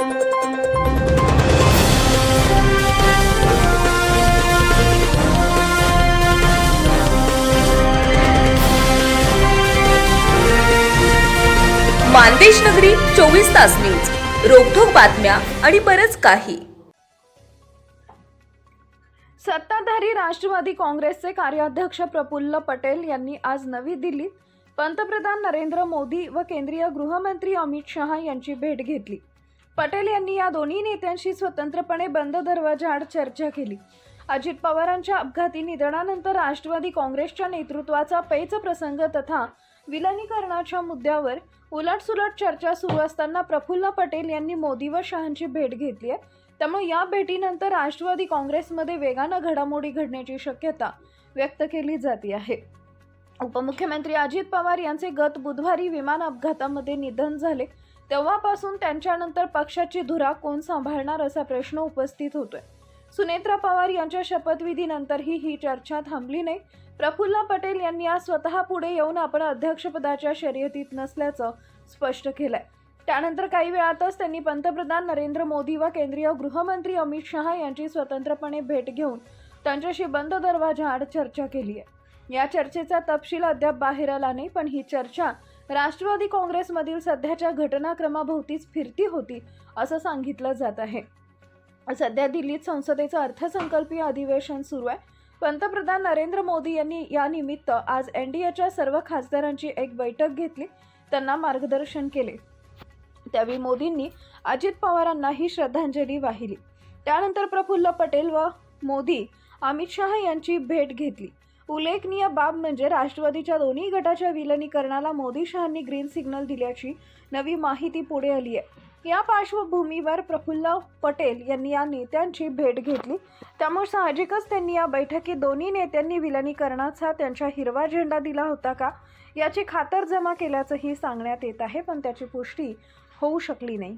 मानदेश नगरी 24 तास न्यूज, रोखोक बातम्या आणि बरच काही. सत्ताधारी राष्ट्रवादी काँग्रेसचे कार्याध्यक्ष प्रफुल्ल पटेल यांनी आज नवी दिल्लीत पंतप्रधान नरेंद्र मोदी व केंद्रीय गृहमंत्री अमित शहा यांची भेट घेतली. पटेल यांनी या दोन्ही नेत्यांशी स्वतंत्रपणे बंद दरवाजाआड चर्चा केली. अजित पवारांच्या अपघाती निधनानंतर राष्ट्रवादी काँग्रेसच्या नेतृत्वाचा पेच प्रसंग तथा विलिनीकरणाच्या मुद्द्यावर उलटसुलट चर्चा सुरू असताना प्रफुल्ल पटेल यांनी मोदी व शहांची भेट घेतली आहे. त्यामुळे या भेटीनंतर राष्ट्रवादी काँग्रेसमध्ये वेगानं घडामोडी घडण्याची शक्यता व्यक्त केली जाते आहे. उपमुख्यमंत्री अजित पवार यांचे गत बुधवारी विमान अपघातामध्ये निधन झाले. तेव्हापासून त्यांच्यानंतर पक्षाची धुरा कोण सांभाळणार असा प्रश्न उपस्थित होतोय. सुनेत्रा पवार यांच्या शपथविधीनंतरही ही चर्चा थांबली नाही. प्रफुल्ल पटेल यांनी आज स्वतः पुढे येऊन आपण अध्यक्षपदाच्या शर्यतीत नसल्याचं स्पष्ट केलंय. त्यानंतर काही वेळातच त्यांनी पंतप्रधान नरेंद्र मोदी व केंद्रीय गृहमंत्री अमित शहा यांची स्वतंत्रपणे भेट घेऊन त्यांच्याशी बंद दरवाजाआड चर्चा केली आहे. या चर्चेचा तपशील अद्याप बाहेर आला नाही, पण ही चर्चा राष्ट्रवादी काँग्रेसमधील सध्याच्या घटनाक्रमाभोवतीच फिरती होती असं सांगितलं जात आहे. सध्या दिल्लीत संसदेचं अर्थसंकल्पीय अधिवेशन सुरू आहे. पंतप्रधान नरेंद्र मोदी यांनी या निमित्त आज एनडीएच्या सर्व खासदारांची एक बैठक घेतली, त्यांना मार्गदर्शन केले. त्यावेळी मोदींनी अजित पवारांनाही श्रद्धांजली वाहिली. त्यानंतर प्रफुल्ल पटेल व मोदी अमित शहा यांची भेट घेतली. उल्लेखनीय बाब म्हणजे राष्ट्रवादीच्या दोन्ही गटाच्या विलिनीकरणाला मोदी शहांनी ग्रीन सिग्नल दिल्याची नवी माहिती पुढे आली आहे. या पार्श्वभूमीवर प्रफुल्ल पटेल यांनी या नेत्यांची भेट घेतली. त्यामुळे साहजिकच त्यांनी या बैठकीत दोन्ही नेत्यांनी विलिनीकरणाचा त्यांचा हिरवा झेंडा दिला होता का याची खातरजमा केल्याचंही सांगण्यात येत आहे, पण त्याची पुष्टी होऊ शकली नाही.